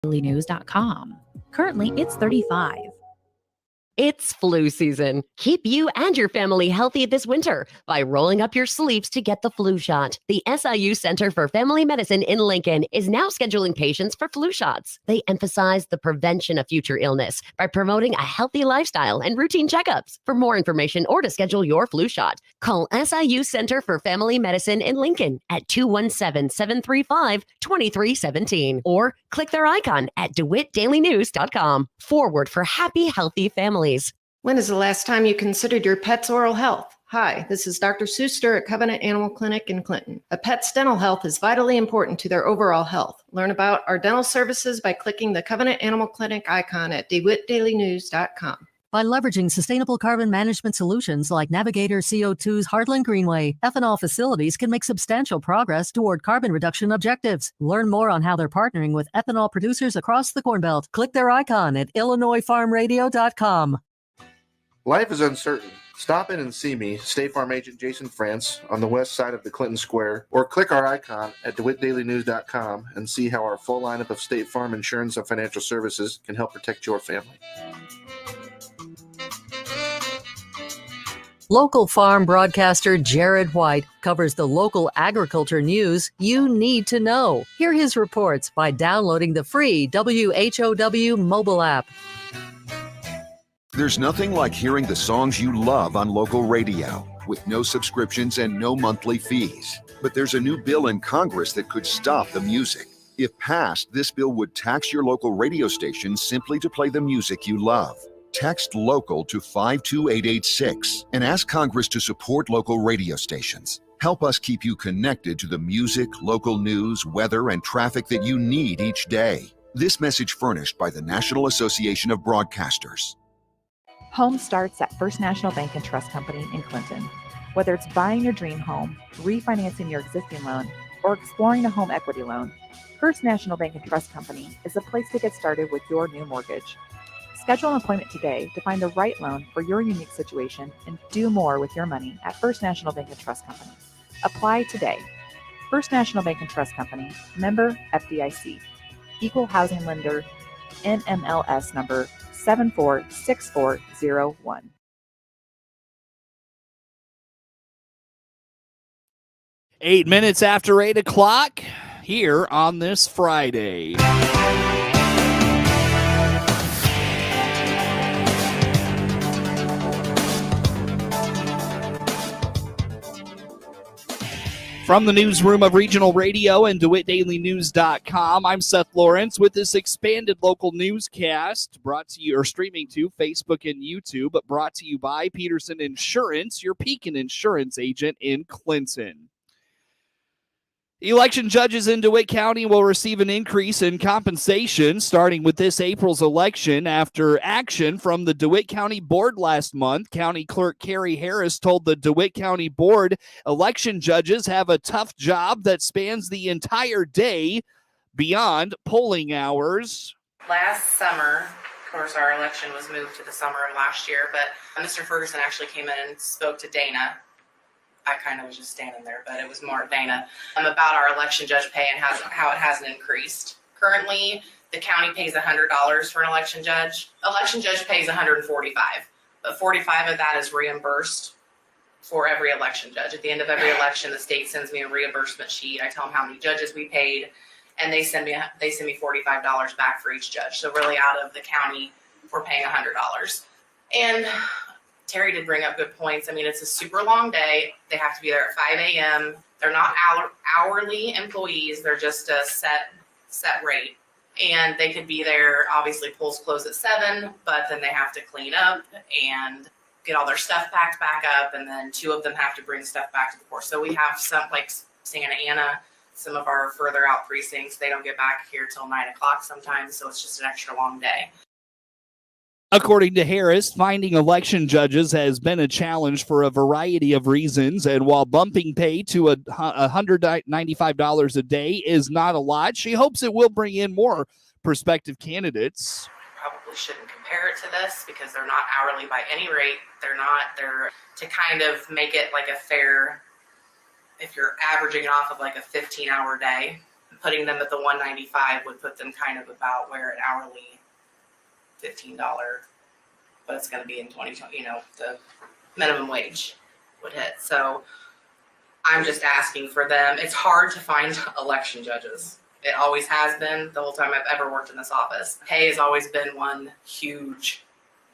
DewittDailyNews.com. Currently, it's 35. It's flu season. Keep you and your family healthy this winter by rolling up your sleeves to get the flu shot. The SIU Center for Family Medicine in Lincoln is now scheduling patients for flu shots. They emphasize the prevention of future illness by promoting a healthy lifestyle and routine checkups. For more information or to schedule your flu shot, call SIU Center for Family Medicine in Lincoln at 217-735-2317 or click their icon at DeWittDailyNews.com. Forward for happy, healthy families. When is the last time you considered your pet's oral health? Hi, this is Dr. Seuster at Covenant Animal Clinic in Clinton. A pet's dental health is vitally important to their overall health. Learn about our dental services by clicking the Covenant Animal Clinic icon at DeWittDailyNews.com. By leveraging sustainable carbon management solutions like Navigator CO2's Heartland Greenway, ethanol facilities can make substantial progress toward carbon reduction objectives. Learn more on how they're partnering with ethanol producers across the Corn Belt. Click their icon at IllinoisFarmRadio.com. Life is uncertain. Stop in and see me, State Farm Agent Jason France, on the west side of the Clinton Square, or click our icon at DeWittDailyNews.com and see how our full lineup of State Farm insurance and financial services can help protect your family. Local farm broadcaster Jared White covers the local agriculture news you need to know. Hear his reports by downloading the free WHOW mobile app. There's nothing like hearing the songs you love on local radio with no subscriptions and no monthly fees. But there's a new bill in Congress that could stop the music. If passed, this bill would tax your local radio station simply to play the music you love. Text LOCAL to 52886 and ask Congress to support local radio stations. Help us keep you connected to the music, local news, weather, and traffic that you need each day. This message furnished by the National Association of Broadcasters. Home starts at First National Bank and Trust Company in Clinton. Whether it's buying your dream home, refinancing your existing loan, or exploring a home equity loan, First National Bank and Trust Company is the place to get started with your new mortgage. Schedule an appointment today to find the right loan for your unique situation and do more with your money at First National Bank and Trust Company. Apply today. First National Bank and Trust Company, member FDIC, equal housing lender, NMLS number 746401. Eight minutes after 8 o'clock here on this Friday. From the newsroom of Regional Radio and DeWittDailyNews.com, I'm Seth Lawrence with this expanded local newscast brought to you or streaming to Facebook and YouTube, but brought to you by Peterson Insurance, your Pekin Insurance agent in Clinton. Election judges in DeWitt County will receive an increase in compensation starting with this April's election after action from the DeWitt County Board last month. County Clerk Carrie Harris told the DeWitt County Board election judges have a tough job that spans the entire day beyond polling hours. Last summer, of course, our election was moved to the summer of last year, but Mr. Ferguson actually came in and spoke to Dana. I kind of was just standing there, but it was more Dana, about our election judge pay and how it hasn't increased. Currently, the county pays $100 for an election judge. Election judge pays $145, but $45 of that is reimbursed for every election judge. At the end of every election, the state sends me a reimbursement sheet. I tell them how many judges we paid, and they send me $45 back for each judge. So really, out of the county, we're paying $100. And Terry did bring up good points. I mean, it's a super long day. They have to be there at 5 a.m. They're not hourly employees. They're just a set rate. And they could be there, obviously polls close at 7, but then they have to clean up and get all their stuff packed back up. And then 2 of them have to bring stuff back to the court. So we have some, like Santa Ana, some of our further out precincts, they don't get back here till 9 o'clock sometimes. So it's just an extra long day. According to Harris, finding election judges has been a challenge for a variety of reasons, and while bumping pay to $195 a day is not a lot, she hopes it will bring in more prospective candidates. Probably shouldn't compare it to this because they're not hourly by any rate. They're to kind of make it like a fair, if you're averaging it off of like a 15-hour day putting them at the 195 would put them kind of about where an hourly $15, but it's going to be in 2020, the minimum wage would hit. So I'm just asking for them. It's hard to find election judges. It always has been the whole time I've ever worked in this office. Pay has always been one huge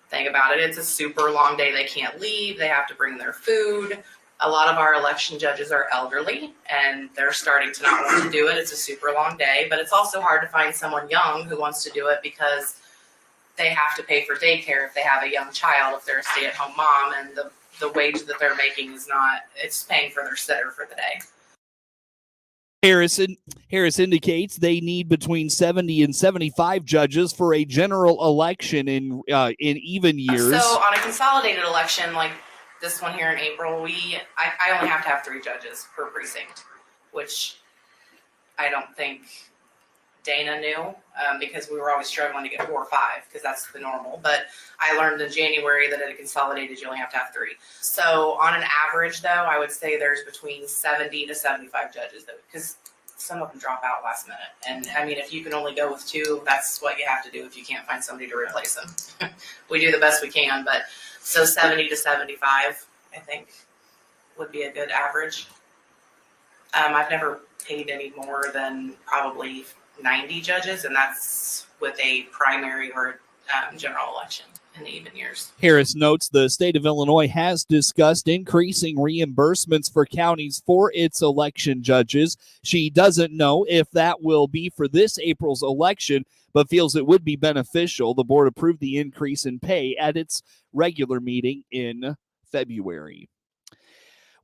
thing about it. It's a super long day. They can't leave. They have to bring their food. A lot of our election judges are elderly and they're starting to not want to do it. It's a super long day, but it's also hard to find someone young who wants to do it because they have to pay for daycare if they have a young child, if they're a stay-at-home mom, and the wage that they're making is not, it's paying for their sitter for the day. Harris indicates they need between 70 and 75 judges for a general election in even years. So on a consolidated election like this one here in April, I only have to have 3 judges per precinct, which I don't think Dana knew because we were always struggling to get 4 or 5 because that's the normal. But I learned in January that at a consolidated, you only have to have 3. So on an average, though, I would say there's between 70 to 75 judges, because some of them drop out last minute. And I mean, if you can only go with 2, that's what you have to do if you can't find somebody to replace them. We do the best we can, but so 70 to 75, I think, would be a good average. I've never paid any more than probably 90 judges, and that's with a primary or general election in the even years. Harris notes the state of Illinois has discussed increasing reimbursements for counties for its election judges. She doesn't know if that will be for this April's election, but feels it would be beneficial. The board approved the increase in pay at its regular meeting in February.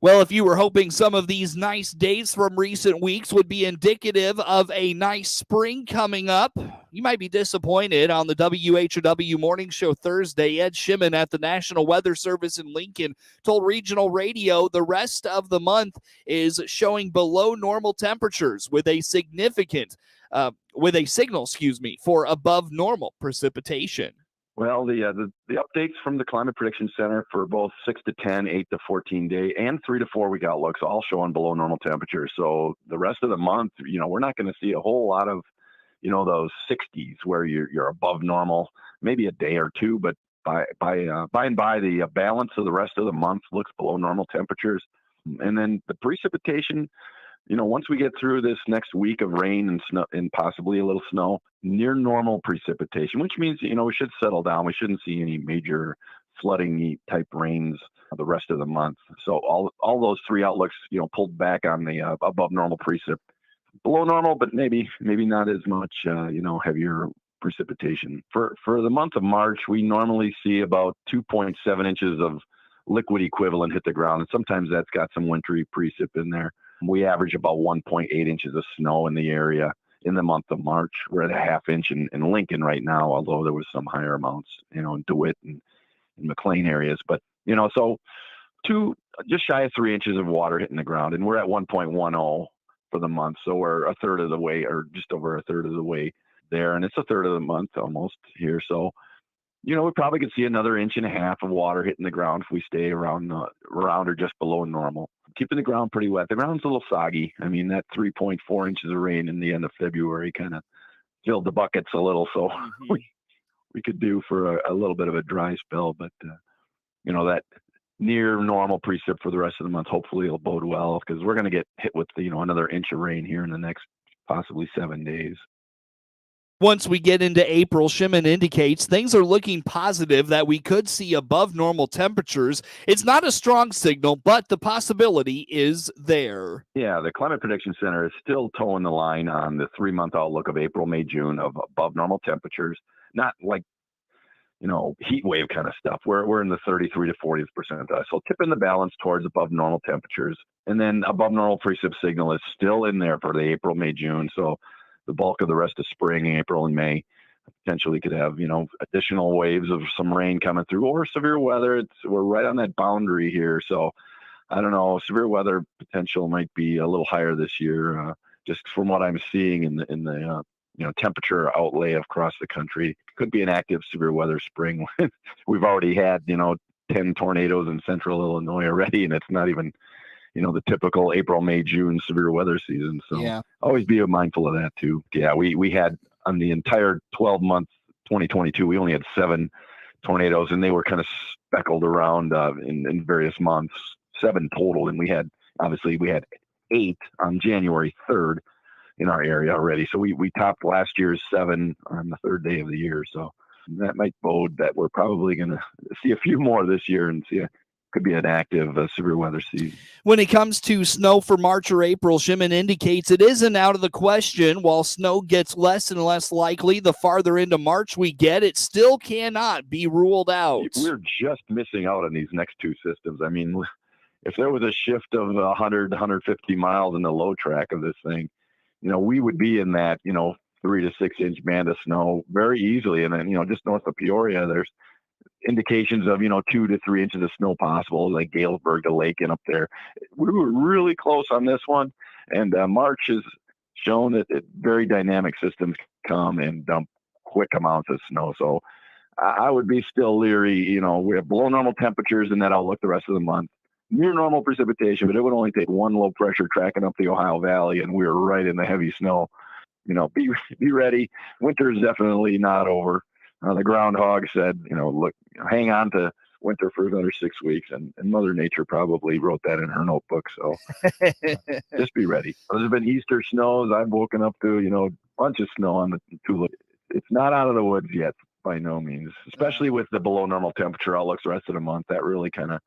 Well, if you were hoping some of these nice days from recent weeks would be indicative of a nice spring coming up, you might be disappointed. On the WHOW Morning Show Thursday, Ed Shimon at the National Weather Service in Lincoln told regional radio the rest of the month is showing below normal temperatures with a signal for above normal precipitation. Well, the updates from the Climate Prediction Center for both 6 to 10, 8 to 14 day, and 3 to 4 week outlooks all showing below normal temperatures. So the rest of the month, we're not going to see a whole lot of, those 60s where you're above normal, maybe a day or two, but by and by, the balance of the rest of the month looks below normal temperatures. And then the precipitation, once we get through this next week of rain and snow and possibly a little snow, near normal precipitation, which means, we should settle down. We shouldn't see any major flooding type rains the rest of the month. So all those 3 outlooks, pulled back on the above normal precip. Below normal, but maybe not as much, heavier precipitation. For the month of March, we normally see about 2.7 inches of liquid equivalent hit the ground. And sometimes that's got some wintry precip in there. We average about 1.8 inches of snow in the area in the month of March. We're at a half inch in Lincoln right now, although there was some higher amounts, in DeWitt and McLean areas. But, so just shy of 3 inches of water hitting the ground, and we're at 1.10 for the month. So we're a third of the way, or just over a third of the way there. And it's a third of the month almost here. So, we probably could see another 1.5 inches of water hitting the ground if we stay around or just below normal. Keeping the ground pretty wet. The ground's a little soggy. I mean, that 3.4 inches of rain in the end of February kind of filled the buckets a little. So we could do for a little bit of a dry spell. But, that near normal precip for the rest of the month, hopefully it'll bode well, because we're going to get hit with, another inch of rain here in the next possibly 7 days. Once we get into April, Shimon indicates things are looking positive that we could see above normal temperatures. It's not a strong signal, but the possibility is there. Yeah, the Climate Prediction Center is still towing the line on the 3-month outlook of April, May, June of above normal temperatures. Not like, heat wave kind of stuff. We're in the 33 to 40th percentile. So tipping the balance towards above normal temperatures. And then above normal precip signal is still in there for the April, May, June. So the bulk of the rest of spring, April and May, potentially could have, additional waves of some rain coming through or severe weather. We're right on that boundary here. So I don't know, severe weather potential might be a little higher this year, just from what I'm seeing in the temperature outlay across the country. Could be an active severe weather spring. We've already had, 10 tornadoes in central Illinois already, and it's not even the typical April, May, June severe weather season. So Yeah. always be mindful of that too. Yeah, we had on the entire 12 months 2022, we only had 7 tornadoes, and they were kind of speckled around in various months, 7 total, and we had 8 on January 3rd in our area already. So we topped last year's 7 on the 3rd day of the year. So that might bode that we're probably going to see a few more this year and could be an active severe weather season. When it comes to snow for March or April, Shimon indicates it isn't out of the question. While snow gets less and less likely the farther into March we get, it still cannot be ruled out. We're just missing out on these next 2 systems. I mean, if there was a shift of 100, 150 miles in the low track of this thing, we would be in that, 3 to 6 inch band of snow very easily. And then, just north of Peoria, there's indications of 2 to 3 inches of snow possible, like Galesburg to Lakin up there. We were really close on this one, and March has shown that very dynamic systems come and dump quick amounts of snow. So I would be still leery. We have below normal temperatures in that outlook the rest of the month, near normal precipitation, but it would only take one low pressure tracking up the Ohio Valley, and we're right in the heavy snow. Be ready. Winter is definitely not over. The groundhog said, look, hang on to winter for another 6 weeks. And Mother Nature probably wrote that in her notebook. So just be ready. There's been Easter snows. I've woken up to, a bunch of snow on the Tulip. It's not out of the woods yet, by no means, especially with the below normal temperature outlooks the rest of the month. That really kind of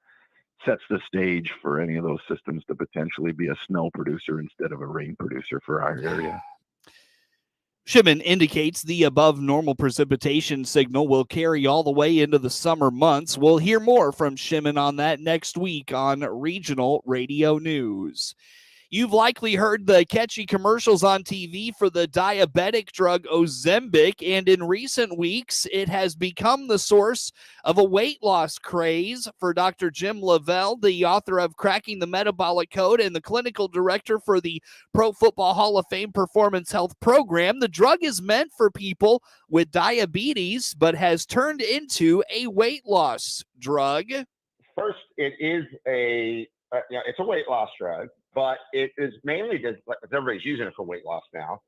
sets the stage for any of those systems to potentially be a snow producer instead of a rain producer for our area. Shimon indicates the above normal precipitation signal will carry all the way into the summer months. We'll hear more from Shimon on that next week on Regional Radio News. You've likely heard the catchy commercials on TV for the diabetic drug Ozempic, and in recent weeks, it has become the source of a weight loss craze. For Dr. Jim Lavelle, the author of Cracking the Metabolic Code and the clinical director for the Pro Football Hall of Fame Performance Health Program, the drug is meant for people with diabetes, but has turned into a weight loss drug. First, it is it's a weight loss drug. But it is mainly everybody's using it for weight loss now,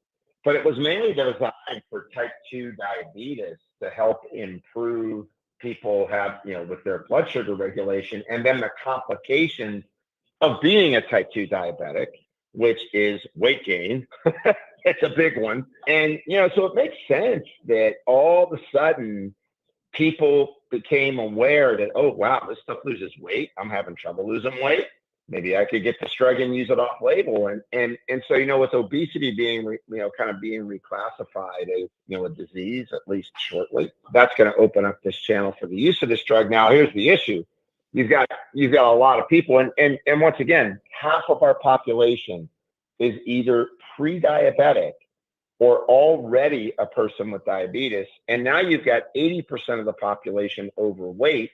but it was mainly designed for type 2 diabetes to help improve people with their blood sugar regulation, and then the complications of being a type 2 diabetic, which is weight gain. It's a big one. And, so it makes sense that all of a sudden people became aware that, oh, wow, this stuff loses weight. I'm having trouble losing weight. Maybe I could get this drug and use it off label. And so, with obesity being, kind of being reclassified as, a disease, at least shortly, that's going to open up this channel for the use of this drug. Now, here's the issue. You've got a lot of people. And once again, half of our population is either pre-diabetic or already a person with diabetes. And now you've got 80% of the population overweight,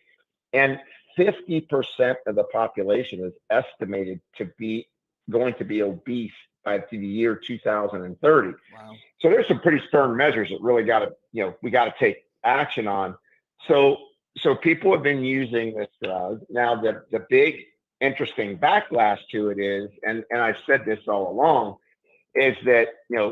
and 50% of the population is estimated to be going to be obese by the year 2030. Wow. So there's some pretty stern measures that really we got to take action on. So people have been using this drug. Now the big interesting backlash to it is, and I've said this all along, is that,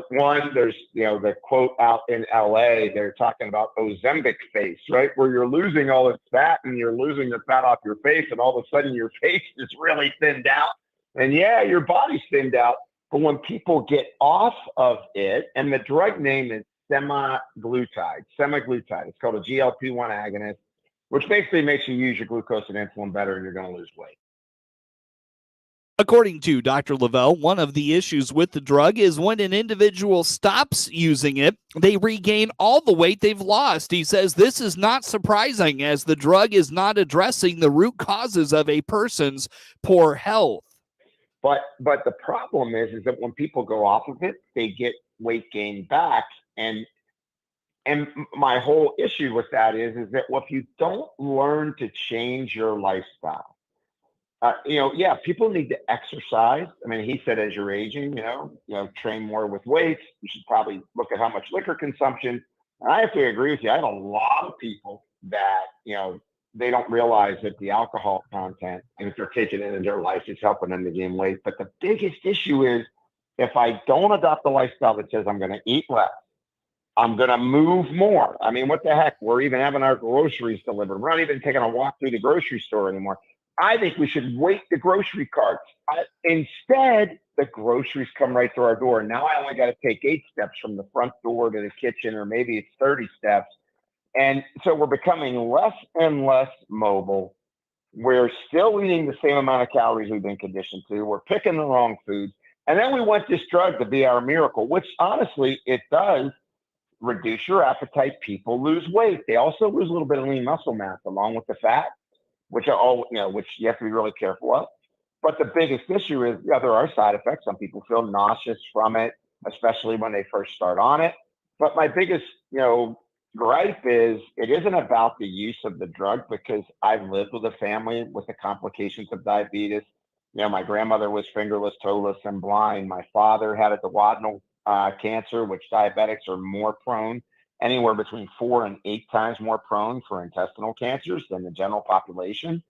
one, there's, the quote out in LA, they're talking about Ozempic face, right? Where you're losing all this fat and you're losing the fat off your face, and all of a sudden your face is really thinned out. And yeah, your body's thinned out. But when people get off of it, and the drug name is semaglutide. It's called a GLP-1 agonist, which basically makes you use your glucose and insulin better, and you're going to lose weight. According to Dr. Lavelle, one of the issues with the drug is when an individual stops using it, they regain all the weight they've lost. He says this is not surprising, as the drug is not addressing the root causes of a person's poor health. But the problem is that when people go off of it, they get weight gain back. And my whole issue with that is that if you don't learn to change your lifestyle, people need to exercise. I mean, he said, as you're aging, train more with weights. You should probably look at how much liquor consumption. And I have to agree with you. I have a lot of people that, they don't realize that the alcohol content, and if they're taking it into their life, it's helping them to gain weight. But the biggest issue is if I don't adopt a lifestyle that says I'm going to eat less, I'm going to move more. I mean, what the heck? We're even having our groceries delivered. We're not even taking a walk through the grocery store anymore. I think we should weight the grocery carts. Instead, the groceries come right through our door. Now I only got to take 8 steps from the front door to the kitchen, or maybe it's 30 steps. And so we're becoming less and less mobile. We're still eating the same amount of calories we've been conditioned to. We're picking the wrong foods. And then we want this drug to be our miracle, which honestly, it does reduce your appetite. People lose weight. They also lose a little bit of lean muscle mass along with the fat, which you have to be really careful of. But the biggest issue is, there are side effects. Some people feel nauseous from it, especially when they first start on it. But my biggest, gripe is it isn't about the use of the drug, because I've lived with a family with the complications of diabetes. My grandmother was fingerless, toeless, and blind. My father had a duodenal cancer, which diabetics are more prone, anywhere between 4 and 8 times more prone for intestinal cancers than the general population.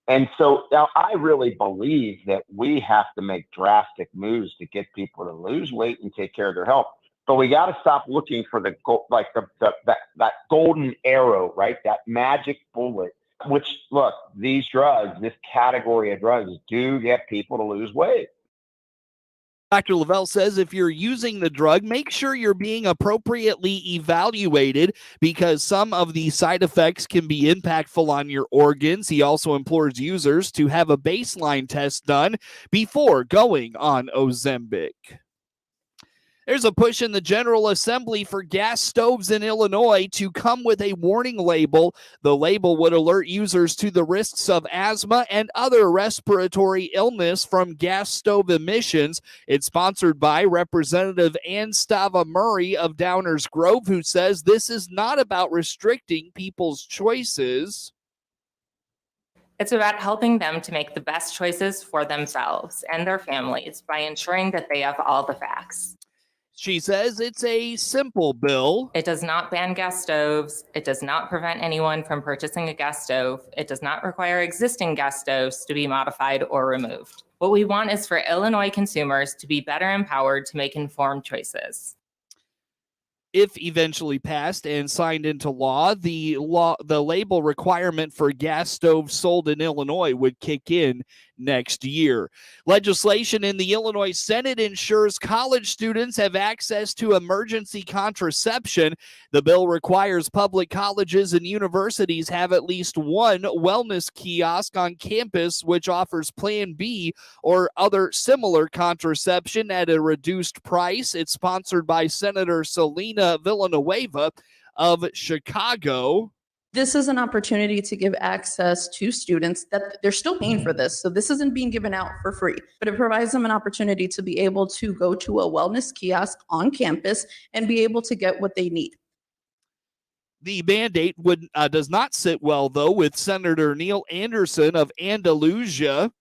And so now I really believe that we have to make drastic moves to get people to lose weight and take care of their health. But we got to stop looking for that golden arrow, right? That magic bullet, which, look, these drugs, this category of drugs do get people to lose weight. Dr. Lavelle says if you're using the drug, make sure you're being appropriately evaluated, because some of the side effects can be impactful on your organs. He also implores users to have a baseline test done before going on Ozempic. There's a push in the General Assembly for gas stoves in Illinois to come with a warning label. The label would alert users to the risks of asthma and other respiratory illness from gas stove emissions. It's sponsored by Representative Ann Stava Murray of Downers Grove, who says this is not about restricting people's choices. It's about helping them to make the best choices for themselves and their families by ensuring that they have all the facts. She says it's a simple bill. It does not ban gas stoves. It does not prevent anyone from purchasing a gas stove. It does not require existing gas stoves to be modified or removed. What we want is for Illinois consumers to be better empowered to make informed choices. If eventually passed and signed into law, the label requirement for gas stoves sold in Illinois would kick in next year. Legislation in the Illinois Senate ensures college students have access to emergency contraception. The bill requires public colleges and universities have at least one wellness kiosk on campus which offers Plan B or other similar contraception at a reduced price. It's sponsored by Senator Selena Villanueva of Chicago. This is an opportunity to give access to students that they're still paying for this. So this isn't being given out for free, but it provides them an opportunity to be able to go to a wellness kiosk on campus and be able to get what they need. The mandate does not sit well, though, with Senator Neil Anderson of Andalusia.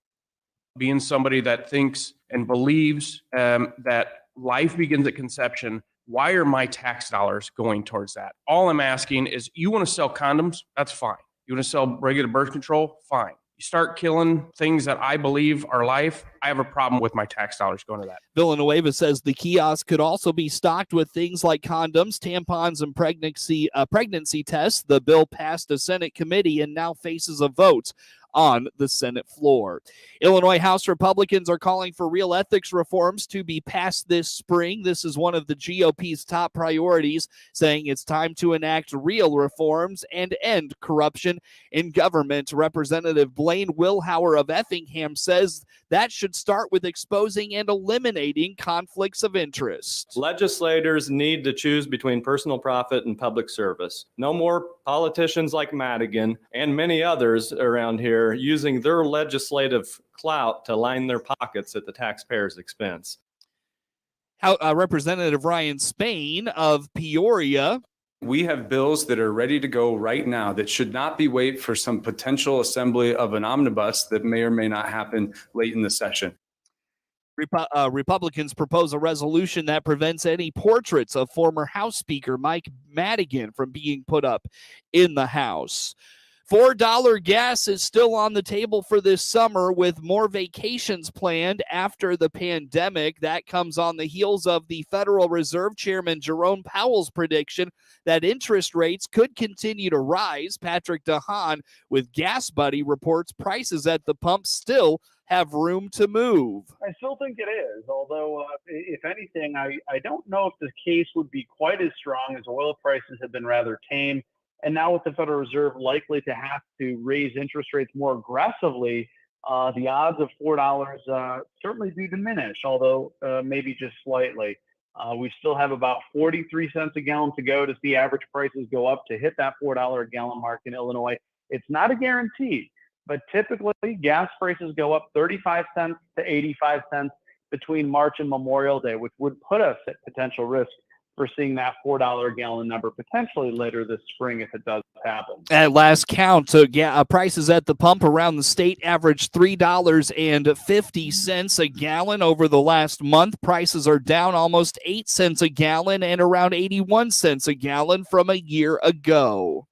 Being somebody that thinks and believes that life begins at conception, why are my tax dollars going towards that? All I'm asking is, you want to sell condoms? That's fine. You want to sell regular birth control? Fine. You start killing things that I believe are life, I have a problem with my tax dollars going to that. Villanueva says the kiosk could also be stocked with things like condoms, tampons, and pregnancy tests. The bill passed a Senate committee and now faces a vote on the Senate floor. Illinois House Republicans are calling for real ethics reforms to be passed this spring. This is one of the GOP's top priorities, saying it's time to enact real reforms and end corruption in government. Representative Blaine Wilhauer of Effingham says that should start with exposing and eliminating conflicts of interest. Legislators need to choose between personal profit and public service. No more politicians like Madigan and many others around here using their legislative clout to line their pockets at the taxpayers' expense. Representative Ryan Spain of Peoria. We have bills that are ready to go right now that should not be wait for some potential assembly of an omnibus that may or may not happen late in the session. Republicans propose a resolution that prevents any portraits of former House Speaker Mike Madigan from being put up in the House. $4 gas is still on the table for this summer, with more vacations planned after the pandemic. That comes on the heels of the Federal Reserve Chairman Jerome Powell's prediction that interest rates could continue to rise. Patrick DeHaan with Gas Buddy reports prices at the pump still have room to move. I still think it is, although if anything, I don't know if the case would be quite as strong, as oil prices have been rather tame. And now with the Federal Reserve likely to have to raise interest rates more aggressively, the odds of $4 certainly do diminish, although maybe just slightly. We still have about 43 cents a gallon to go to see average prices go up to hit that $4 a gallon mark in Illinois. It's not a guarantee, but typically gas prices go up 35 cents to 85 cents between March and Memorial Day, which would put us at potential risk for seeing that $4 a gallon number potentially later this spring if it does happen. At last count, prices at the pump around the state averaged $3.50 a gallon over the last month. Prices are down almost 8 cents a gallon and around 81 cents a gallon from a year ago.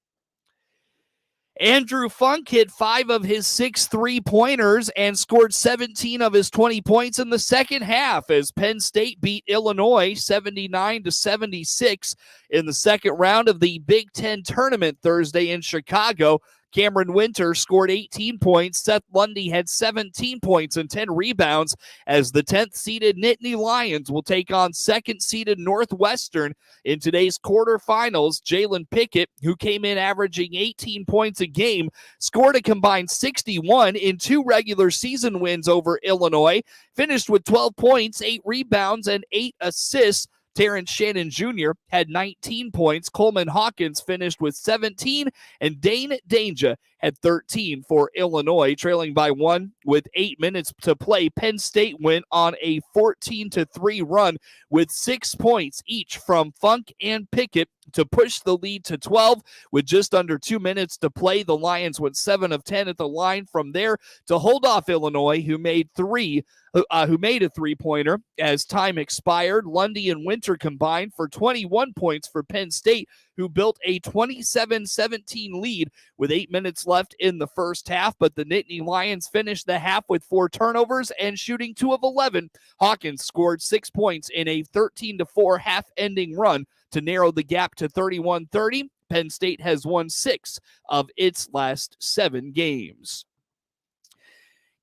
Andrew Funk hit 5 of his 6 3-pointers and scored 17 of his 20 points in the second half as Penn State beat Illinois 79-76 in the second round of the Big Ten tournament Thursday in Chicago. Cameron Winter scored 18 points. Seth Lundy had 17 points and 10 rebounds as the 10th-seeded Nittany Lions will take on 2nd-seeded Northwestern in today's quarterfinals. Jalen Pickett, who came in averaging 18 points a game, scored a combined 61 in 2 regular season wins over Illinois, finished with 12 points, 8 rebounds, and 8 assists. Terrence Shannon Jr. had 19 points. Coleman Hawkins finished with 17, and Dane Danger had 13 for Illinois. Trailing by 1 with 8 minutes to play, Penn State went on a 14-3 run with 6 points each from Funk and Pickett to push the lead to 12. With just under 2 minutes to play, the Lions went 7 of 10 at the line from there to hold off Illinois, who made a 3-pointer as time expired. Lundy and Winter combined for 21 points for Penn State, who built a 27-17 lead with 8 minutes left in the first half, but the Nittany Lions finished the half with 4 turnovers and shooting 2 of 11. Hawkins scored 6 points in a 13-4 half-ending run to narrow the gap to 31-30. Penn State has won 6 of its last 7 games.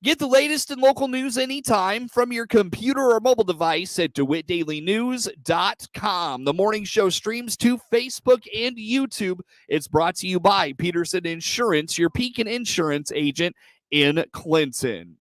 Get the latest in local news anytime from your computer or mobile device at DeWittDailyNews.com. The morning show streams to Facebook and YouTube. It's brought to you by Peterson Insurance, your Pekin insurance agent in Clinton.